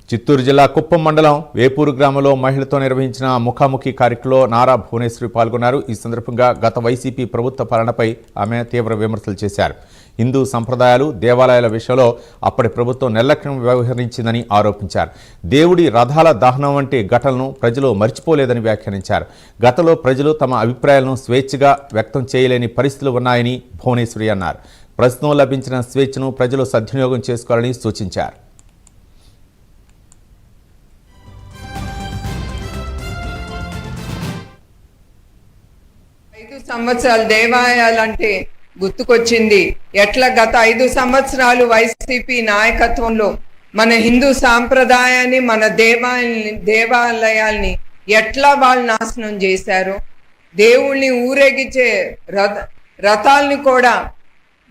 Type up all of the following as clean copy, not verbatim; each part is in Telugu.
చిత్తూరు జిల్లా కుప్పం మండలం వేపూరు గ్రామంలో మహిళతో నిర్వహించిన ముఖాముఖి కార్యక్రమంలో నారా భువనేశ్వరి పాల్గొన్నారు. ఈ సందర్భంగా గత వైసీపీ ప్రభుత్వ పాలనపై ఆమె తీవ్ర విమర్శలు చేశారు. హిందూ సంప్రదాయాలు, దేవాలయాల విషయంలో అప్పటి ప్రభుత్వం నిర్లక్ష్యం వ్యవహరించిందని ఆరోపించారు. దేవుడి రథాల దహనం వంటి ఘటనలను ప్రజలు మర్చిపోలేదని వ్యాఖ్యానించారు. గతంలో ప్రజలు తమ అభిప్రాయాలను స్వేచ్ఛగా వ్యక్తం చేయలేని పరిస్థితులు ఉన్నాయని భువనేశ్వరి అన్నారు. ప్రస్తుతం లభించిన స్వేచ్ఛను ప్రజలు సద్వినియోగం చేసుకోవాలని సూచించారు. సంవత్సరాలు దేవాలయాలంటే గుర్తుకొచ్చింది. ఎట్లా గత 5 సంవత్సరాలు వైసీపీ నాయకత్వంలో మన హిందూ సాంప్రదాయాన్ని, మన దేవాలయాల్ని ఎట్లా వాళ్ళు నాశనం చేశారు. దేవుణ్ణి ఊరేగించే రథాలని కూడా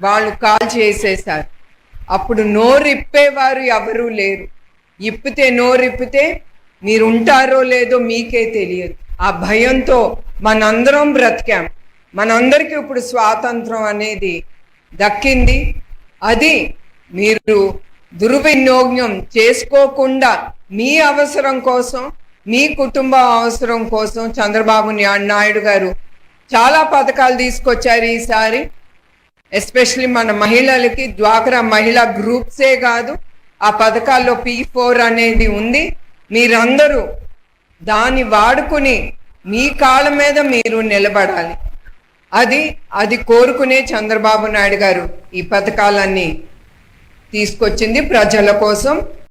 వాళ్ళు కాల్ చేసేశారు. అప్పుడు నోరిప్పేవారు ఎవరూ లేరు. నోరిప్పితే మీరు ఉంటారో లేదో మీకే తెలియదు. ఆ భయంతో మనందరం బ్రతికాం. మనందరికీ ఇప్పుడు స్వాతంత్రం అనేది దక్కింది. అది మీరు దుర్వినియోగం చేసుకోకుండా మీ అవసరం కోసం, మీ కుటుంబ అవసరం కోసం చంద్రబాబు నాయుడు గారు చాలా పథకాలు తీసుకొచ్చారు. ఈసారి ఎస్పెషల్లీ మన మహిళలకి డ్వాక్రా మహిళా గ్రూప్సే కాదు, ఆ పథకాల్లో P4 అనేది ఉంది. మీరందరూ దాన్ని వాడుకుని మీ కాళ్ళ మీద మీరు నిలబడాలి. అది కోరుకునే చంద్రబాబు నాయుడు గారు ఈ పథకాలన్నీ తీసుకొచ్చింది ప్రజల కోసం.